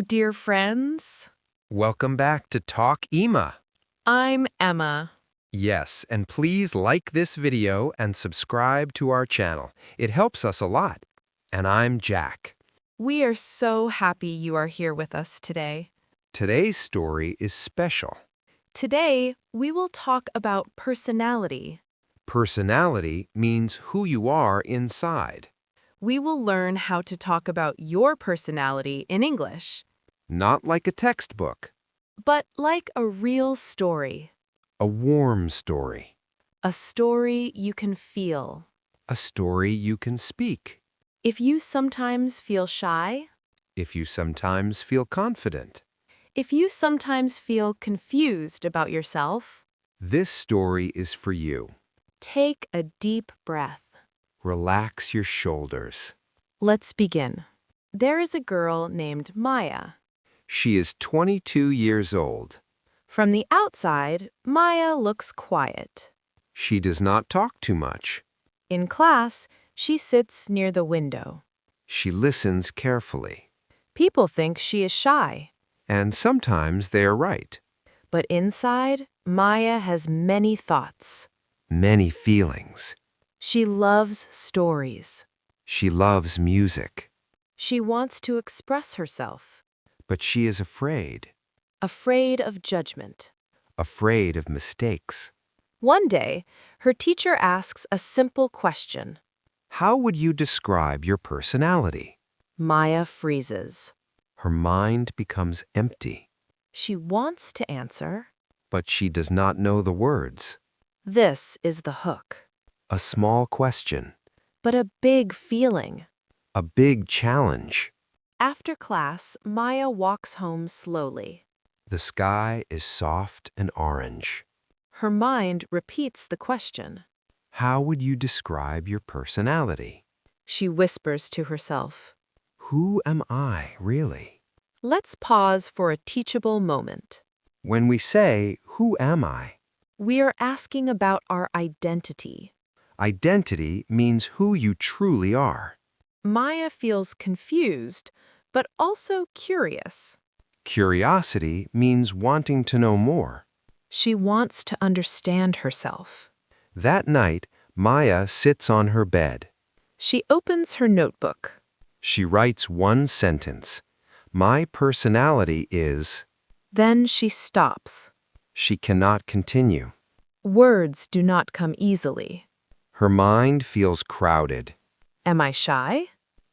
dear friends. Welcome back to Talk Ema. I'm Emma. Yes, and please like this video and subscribe to our channel. It helps us a lot. And I'm Jack. We are so happy you are here with us today. Today's story is special. Today, we will talk about personality. Personality means who you are inside, We will learn how to talk about your personality in English, not like a textbook, but like a real story. a warm story, A story you can feel. a story you can speak, If you sometimes feel shy, if you sometimes feel confident. if you sometimes feel confused about yourself, This story is for you. take a deep breath. Relax your shoulders. Let's begin. There is a girl named Maya. She is 22 years old. From the outside, Maya looks quiet. She does not talk too much. In class, she sits near the window. She listens carefully. People think she is shy, And sometimes they are right. but inside, Maya has many thoughts. Many feelings. She loves stories. She loves music. She wants to express herself, But she is afraid. afraid of judgment. Afraid of mistakes. One day, her teacher asks a simple question. How would you describe your personality? Maya freezes. Her mind becomes empty. She wants to answer. But she does not know the words. This is the hook. A small question. But a big feeling. A big challenge. After class, Maya walks home slowly. The sky is soft and orange. Her mind repeats the question. How would you describe your personality? She whispers to herself. Who am I, really? Let's pause for a teachable moment. When we say, who am I? We are asking about our identity. Identity means who you truly are. Maya feels confused, but also curious. Curiosity means wanting to know more. She wants to understand herself. That night, Maya sits on her bed. She opens her notebook. She writes one sentence. My personality is... Then she stops. She cannot continue. Words do not come easily. Her mind feels crowded. Am I shy?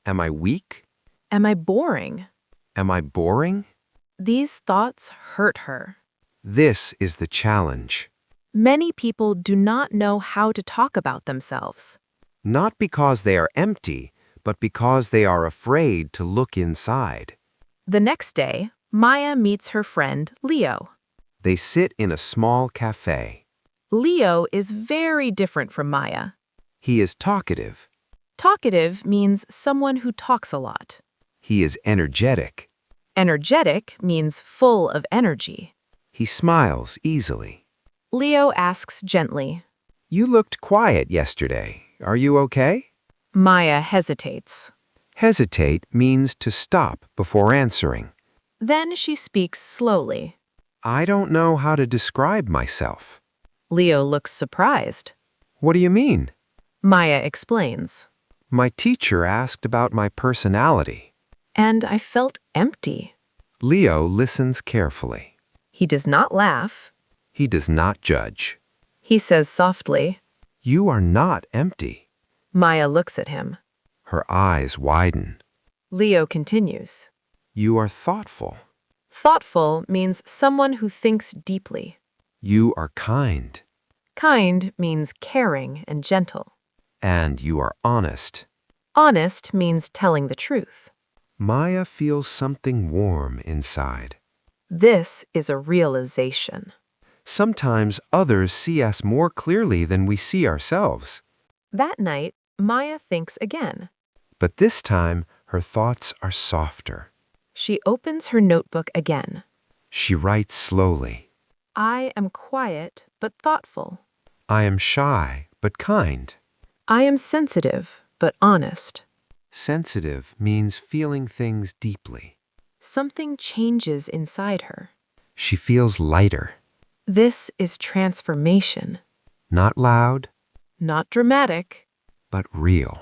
Am I weak? Am I boring? Am I boring? These thoughts hurt her. This is the challenge. Many people do not know how to talk about themselves. Not because they are empty, but because they are afraid to look inside. The next day, Maya meets her friend, Leo. They sit in a small cafe. Leo is very different from Maya. He is talkative. Talkative means someone who talks a lot. He is energetic. Energetic means full of energy. He smiles easily. Leo asks gently. You looked quiet yesterday. Are you okay? Maya hesitates. Hesitate means to stop before answering. Then she speaks slowly. I don't know how to describe myself. Leo looks surprised. What do you mean? Maya explains. My teacher asked about my personality. And I felt empty. Leo listens carefully. He does not laugh. He does not judge. He says softly. You are not empty. Maya looks at him. Her eyes widen. Leo continues. You are thoughtful. Thoughtful means someone who thinks deeply. You are kind. Kind means caring and gentle. And you are honest. Honest means telling the truth. Maya feels something warm inside. This is a realization. Sometimes others see us more clearly than we see ourselves. That night, Maya thinks again. But this time, her thoughts are softer. She opens her notebook again. She writes slowly. I am quiet but thoughtful. I am shy, but kind. I am sensitive but honest. Sensitive means feeling things deeply. Something changes inside her. She feels lighter. This is transformation. Not loud, Not dramatic. but real.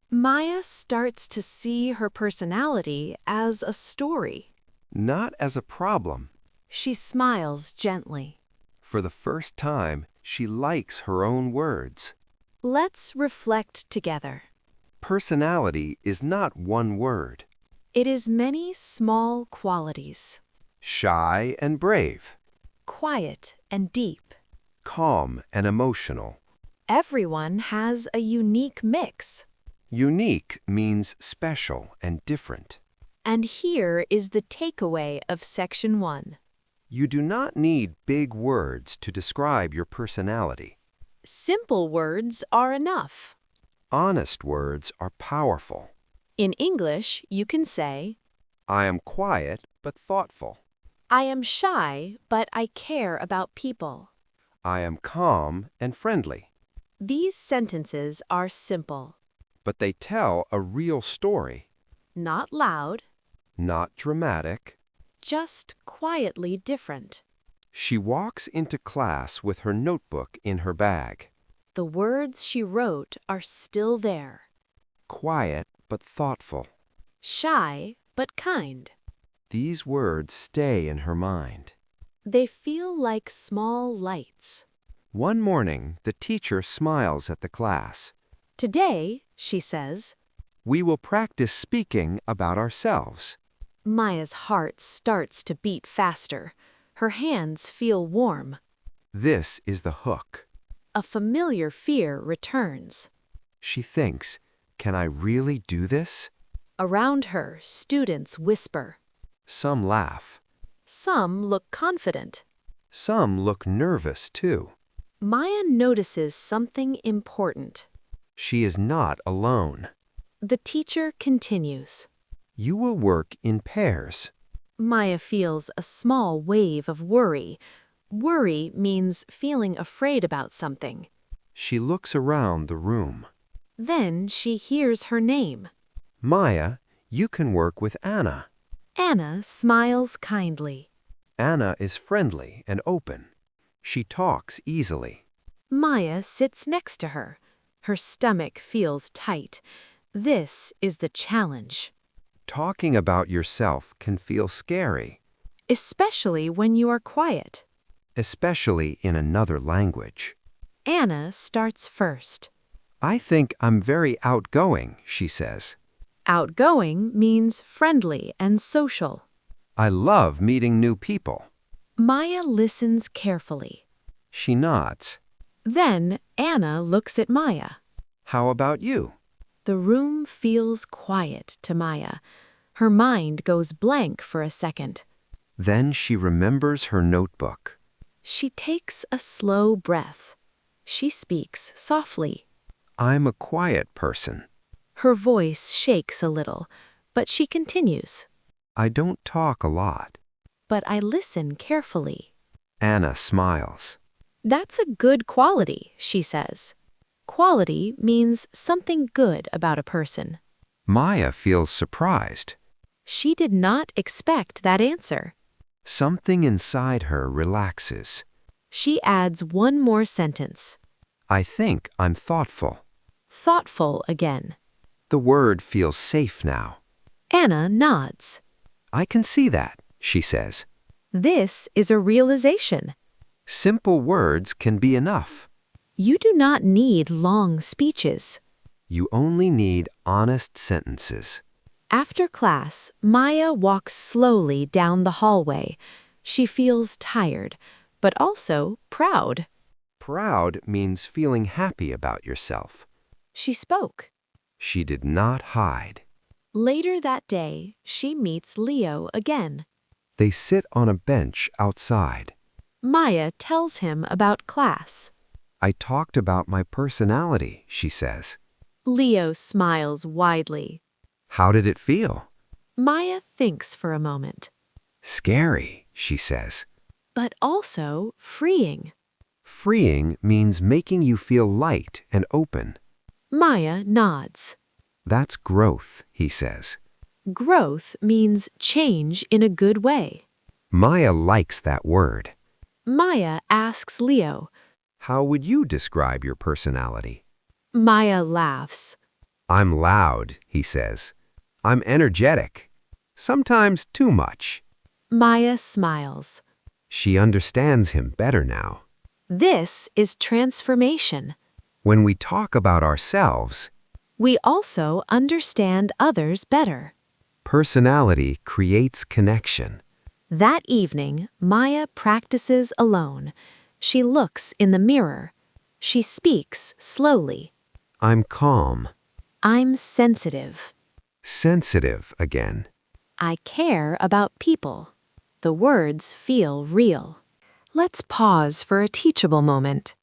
Maya starts to see her personality as a story. Not as a problem. She smiles gently. For the first time, she likes her own words. Let's reflect together. Personality is not one word. It is many small qualities. Shy and brave. Quiet and deep. Calm and emotional. Everyone has a unique mix. Unique means special and different. And here is the takeaway of Section 1. You do not need big words to describe your personality. Simple words are enough. Honest words are powerful. In English, you can say, I am quiet but thoughtful. I am shy, but I care about people. I am calm and friendly. These sentences are simple, But they tell a real story, not loud, not dramatic. just quietly different. She walks into class with her notebook in her bag. The words she wrote are still there. Quiet but thoughtful. Shy, but kind. These words stay in her mind. They feel like small lights. One morning, the teacher smiles at the class. Today, she says, We will practice speaking about ourselves. Maya's heart starts to beat faster. Her hands feel warm. This is the hook. A familiar fear returns. She thinks, can I really do this? Around her, students whisper. Some laugh. Some look confident. Some look nervous too. Maya notices something important. She is not alone. The teacher continues. You will work in pairs. Maya feels a small wave of worry. Worry means feeling afraid about something. She looks around the room. Then she hears her name. Maya, you can work with Anna. Anna smiles kindly. Anna is friendly and open. She talks easily. Maya sits next to her. Her stomach feels tight. This is the challenge. Talking about yourself can feel scary, Especially when you are quiet. especially in another language. Anna starts first. I think I'm very outgoing, she says. Outgoing means friendly and social. I love meeting new people. Maya listens carefully. She nods. Then Anna looks at Maya. How about you? The room feels quiet to Maya. Her mind goes blank for a second. Then she remembers her notebook. She takes a slow breath. She speaks softly. I'm a quiet person. Her voice shakes a little, but she continues. I don't talk a lot. But I listen carefully. Anna smiles. That's a good quality, she says. Quality means something good about a person. Maya feels surprised. She did not expect that answer. Something inside her relaxes. She adds one more sentence. I think I'm thoughtful. Thoughtful again. The word feels safe now. Anna nods. I can see that, she says. This is a realization. Simple words can be enough. You do not need long speeches. You only need honest sentences. After class, Maya walks slowly down the hallway. She feels tired, but also proud. Proud means feeling happy about yourself. She spoke. She did not hide. Later that day, she meets Leo again. They sit on a bench outside. Maya tells him about class. I talked about my personality, she says. Leo smiles widely. How did it feel? Maya thinks for a moment. Scary, she says. But also freeing. Freeing means making you feel light and open. Maya nods. That's growth, he says. Growth means change in a good way. Maya likes that word. Maya asks Leo. How would you describe your personality? Maya laughs. I'm loud, he says. I'm energetic. Sometimes too much. Maya smiles. She understands him better now. This is transformation. When we talk about ourselves, We also understand others better. personality creates connection. That evening, Maya practices alone. She looks in the mirror. She speaks slowly. I'm calm, I'm sensitive. sensitive again. I care about people. The words feel real. Let's pause for a teachable moment.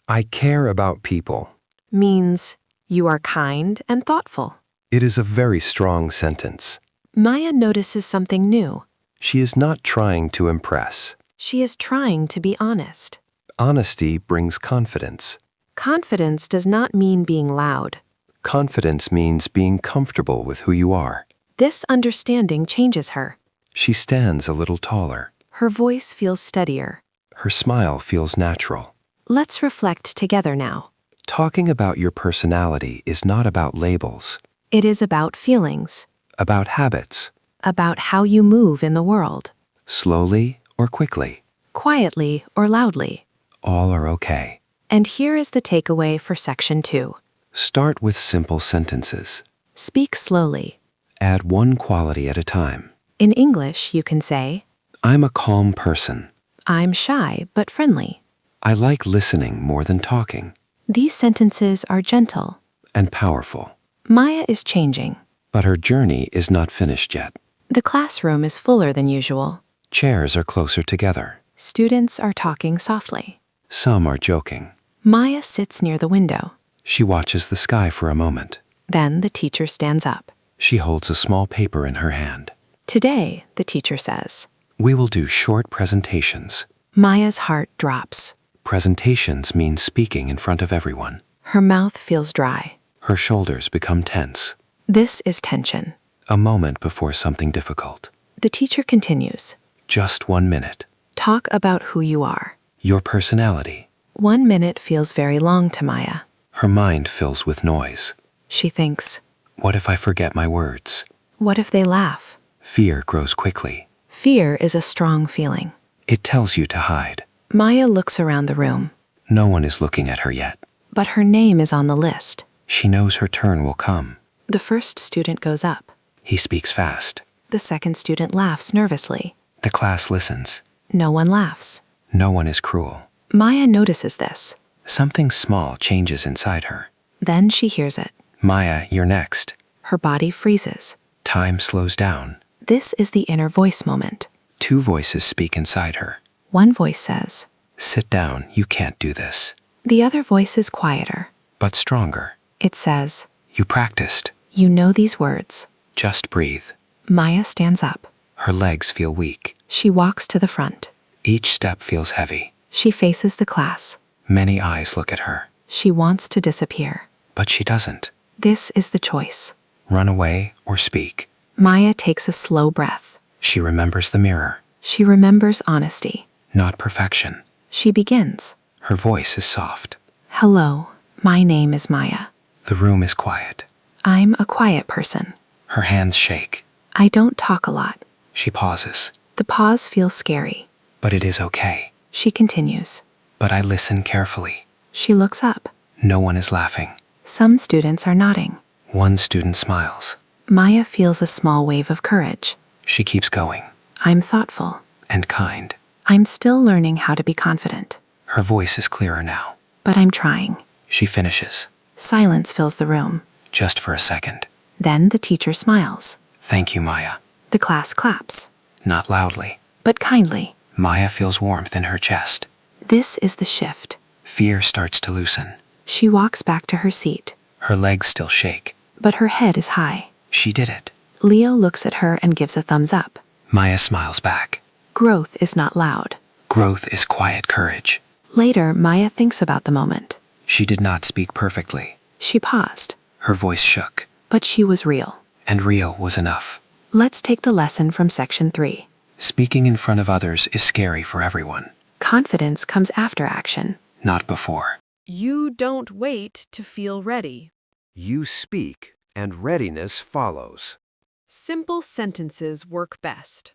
I care about people. Means you are kind and thoughtful. It is a very strong sentence. Maya notices something new. She is not trying to impress. She is trying to be honest. Honesty brings confidence. Confidence does not mean being loud. Confidence means being comfortable with who you are. This understanding changes her. She stands a little taller. Her voice feels steadier. Her smile feels natural. Let's reflect together now. Talking about your personality is not about labels, It is about feelings, about habits, about how you move in the world, slowly or quickly. quietly or loudly. All are okay. And here is the takeaway for section 2. Start with simple sentences. Speak slowly. Add one quality at a time. In English, you can say, I'm a calm person. I'm shy but friendly. I like listening more than talking. These sentences are gentle. And powerful. Maya is changing. But her journey is not finished yet. The classroom is fuller than usual. Chairs are closer together. Students are talking softly. Some are joking. Maya sits near the window. She watches the sky for a moment. Then the teacher stands up. She holds a small paper in her hand. Today, the teacher says. We will do short presentations. Maya's heart drops. Presentations mean speaking in front of everyone. Her mouth feels dry. Her shoulders become tense. This is tension. A moment before something difficult. The teacher continues. Just 1 minute. Talk about who you are. Your personality. 1 minute feels very long to Maya. Her mind fills with noise. She thinks, What if I forget my words? what if they laugh? Fear grows quickly. Fear is a strong feeling. It tells you to hide. Maya looks around the room, No one is looking at her yet. but her name is on the list. She knows her turn will come. The first student goes up. He speaks fast. The second student laughs nervously. The class listens. No one laughs. No one is cruel. Maya notices this. Something small changes inside her. Then she hears it. Maya, you're next. Her body freezes. Time slows down. This is the inner voice moment. 2 voices speak inside her. One voice says. Sit down, you can't do this. The other voice is quieter. But stronger. It says, You practiced. you know these words. Just breathe. Maya stands up. Her legs feel weak. She walks to the front. Each step feels heavy. She faces the class. Many eyes look at her. She wants to disappear. But she doesn't. This is the choice. Run away or speak. Maya takes a slow breath. She remembers the mirror. She remembers honesty. Not perfection. She begins. Her voice is soft. Hello, my name is Maya. The room is quiet. I'm a quiet person. Her hands shake. I don't talk a lot. She pauses. The pause feels scary. But it is okay. She continues. But I listen carefully. She looks up. No one is laughing. Some students are nodding. One student smiles. Maya feels a small wave of courage. She keeps going. I'm thoughtful. And kind. I'm still learning how to be confident. Her voice is clearer now. But I'm trying. She finishes. Silence fills the room. Just for a second. Then the teacher smiles. Thank you, Maya. The class claps. Not loudly. But kindly. Maya feels warmth in her chest. This is the shift. Fear starts to loosen. She walks back to her seat. Her legs still shake. But her head is high. She did it. Leo looks at her and gives a thumbs up. Maya smiles back. Growth is not loud. Growth is quiet courage. Later, Maya thinks about the moment. She did not speak perfectly. She paused. Her voice shook. But she was real. And real was enough. Let's take the lesson from Section 3. Speaking in front of others is scary for everyone, Confidence comes after action. not before. You don't wait to feel ready. You speak, and readiness follows. Simple sentences work best.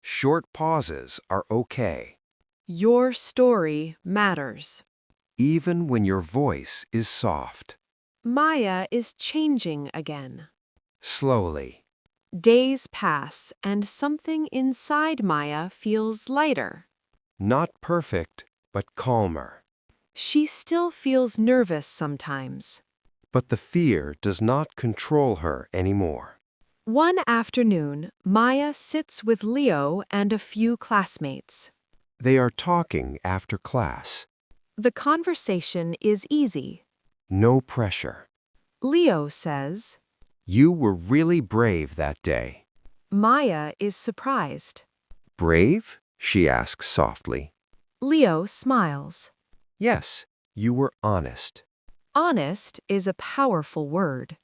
Short pauses are okay, Your story matters. even when your voice is soft. Maya is changing again. Slowly, Days pass and something inside Maya feels lighter. not perfect, but calmer. She still feels nervous sometimes. But the fear does not control her anymore. One afternoon, Maya sits with Leo and a few classmates. They are talking after class. The conversation is easy. No pressure. Leo says, You were really brave that day. Maya is surprised. Brave? She asks softly. Leo smiles. Yes, you were honest. Honest is a powerful word.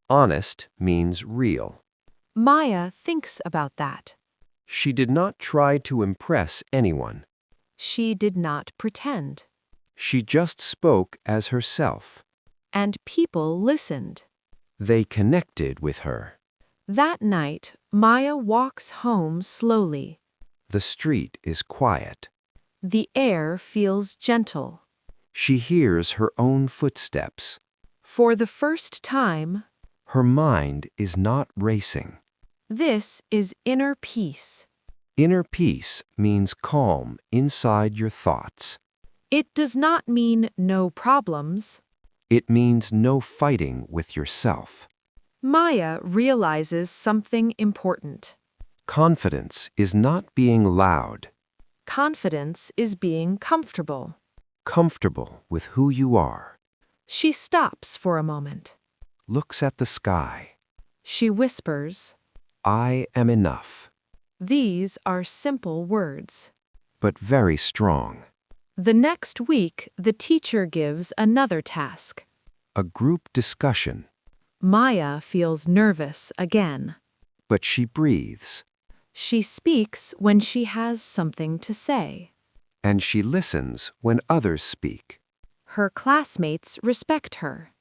Honest means real. Maya thinks about that. She did not try to impress anyone. She did not pretend. She just spoke as herself. And people listened. They connected with her. That night, Maya walks home slowly. The street is quiet. The air feels gentle. She hears her own footsteps. For the first time, Her mind is not racing. this is inner peace. Inner peace means calm inside your thoughts. It does not mean no problems. It means no fighting with yourself. Maya realizes something important. Confidence is not being loud, Confidence is being comfortable. comfortable with who you are. She stops for a moment. Looks at the sky. She whispers, I am enough, "These are simple words." but very strong. The next week, the teacher gives another task. A group discussion, Maya feels nervous again. but she breathes, She speaks when she has something to say. and she listens when others speak. Her classmates respect her.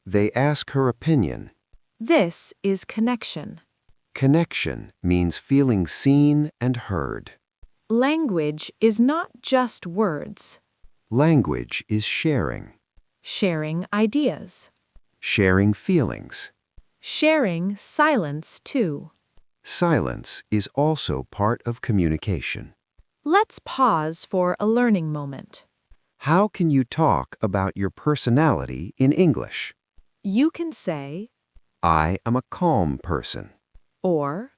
They ask her opinion. This is connection. Connection means feeling seen and heard. Language is not just words. Language is sharing, Sharing ideas. sharing feelings. Sharing silence, too. Silence is also part of communication. Let's pause for a learning moment. How can you talk about your personality in English? You can say, I am a calm person. or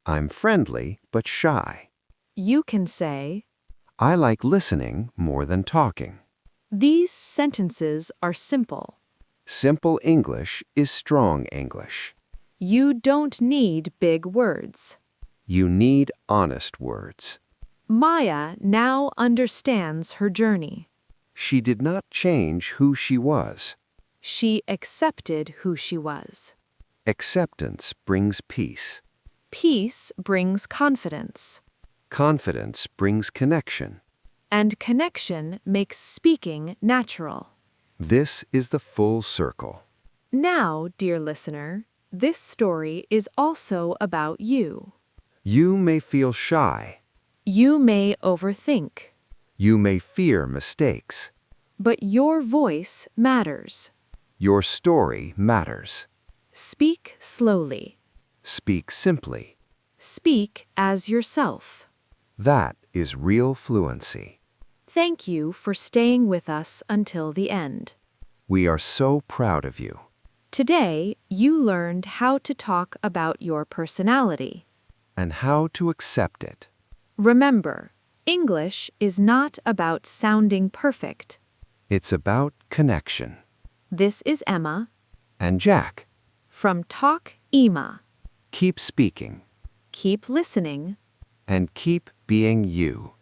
I'm friendly but shy. you can say, I like listening more than talking. these sentences are simple. Simple English is strong English. You don't need big words. You need honest words. Maya now understands her journey. She did not change who she was. She accepted who she was. Acceptance brings peace. Peace brings confidence. Confidence brings connection. And connection makes speaking natural. This is the full circle. Now, dear listener, this story is also about you. You may feel shy. You may overthink, You may fear mistakes. but your voice matters. Your story matters. Speak slowly. Speak simply. Speak as yourself. That is real fluency. Thank you for staying with us until the end. We are so proud of you. Today, you learned how to talk about your personality. And how to accept it. Remember, English is not about sounding perfect. It's about connection. This is Emma And Jack, from Talk Ema. keep speaking Keep listening. and keep being you.